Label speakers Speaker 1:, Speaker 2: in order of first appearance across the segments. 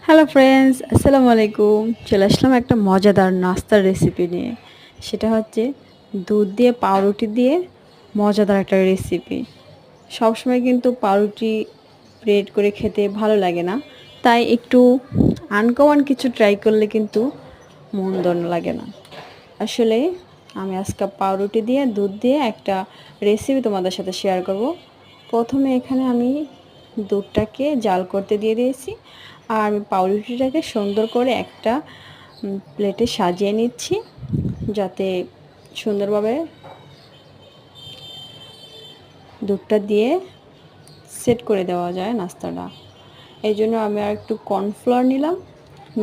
Speaker 1: Hello friends, আসসালামু আলাইকুম। চলে আসলাম একটা মজাদার নাস্তার রেসিপি নিয়ে। সেটা হচ্ছে দুধ দিয়ে পাউরুটি দিয়ে মজাদার একটা রেসিপি। সবসময় কিন্তু পাউরুটি ব্রেড করে খেতে ভালো লাগে না, তাই একটু আনকমন কিছু ট্রাই করলে কিন্তু মন্দ লাগে না। আসলে আমি আজকে পাউরুটি দিয়ে দুধ দিয়ে একটা রেসিপি তোমাদের সাথে শেয়ার করব। প্রথমে এখানে আমি দুধটাকে জাল করতে দিয়ে দিয়েছি, আর আমি পাউরুটিটাকে সুন্দর করে একটা প্লেটে সাজিয়ে নিচ্ছি, যাতে সুন্দরভাবে দুধটা দিয়ে সেট করে দেওয়া যায় নাস্তাটা। এই জন্য আমি আর একটু কর্নফ্লাওয়ার নিলাম,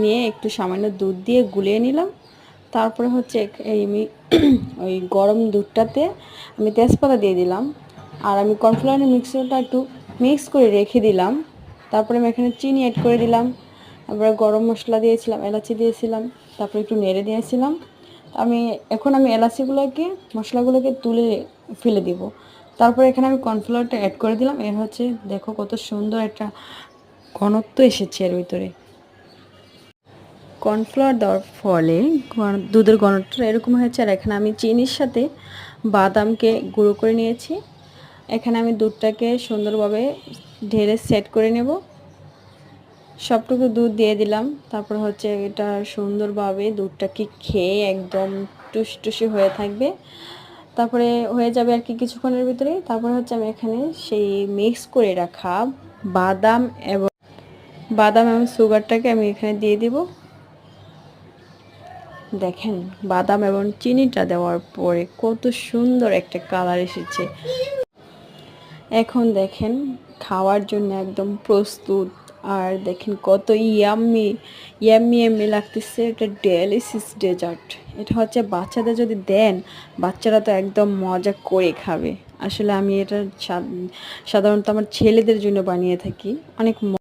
Speaker 1: নিয়ে একটু সামান্য দুধ দিয়ে গুলিয়ে নিলাম। তারপরে হচ্ছে আমি ওই গরম দুধটাতে আমি তেজপাতা দিয়ে দিলাম, আর আমি কর্নফ্লাওয়ারের মিক্সচারটা একটু মিক্স করে রেখে দিলাম। তারপরে আমি এখানে চিনি অ্যাড করে দিলাম, তারপরে গরম মশলা দিয়েছিলাম, এলাচি দিয়েছিলাম, তারপরে একটু নেড়ে দিয়েছিলাম। এখন আমি এলাচিগুলোকে মশলাগুলোকে তুলে ফেলে দিব। তারপরে এখানে আমি কর্নফ্লাওয়ারটা অ্যাড করে দিলাম। এর হচ্ছে দেখো কত সুন্দর একটা ঘনত্ব এসেছে এর ভিতরে। কর্নফ্লাওয়ার দেওয়ার ফলে দুধের ঘনত্বটা এরকম হয়েছে। আর এখানে আমি চিনির সাথে বাদামকে গুঁড়ো করে নিয়েছি। এখানে আমি দুধটাকে সুন্দরভাবে ঢেলে সেট করে নেব। সবটুকু দুধ দিয়ে দিলাম। তারপর হচ্ছে এটা সুন্দরভাবে দুধটাকে খেয়ে একদম টুসটুসে হয়ে থাকবে। তারপরে হয়ে যাবে আর কি কিছুক্ষণের ভিতরে। তারপর হচ্ছে আমি এখানে সেই মিক্স করে রাখা বাদাম এবং সুগারটাকে আমি এখানে দিয়ে দিব। দেখেন বাদাম এবং চিনিটা দেওয়ার পরে কত সুন্দর একটা কালার এসেছে। এখন দেখেন খাওয়ার জন্য একদম প্রস্তুত। আর দেখেন কত ইয়াম্মি ইয়াম্মি ইয়াম্মি লাগতেছে। এটা ডেলিশিয়াস ডেজার্ট। এটা হচ্ছে বাচ্চাদের যদি দেন, বাচ্চারা তো একদম মজা করে খাবে। আসলে আমি এটা সাধারণত আমার ছেলেদের জন্য বানিয়ে থাকি। অনেক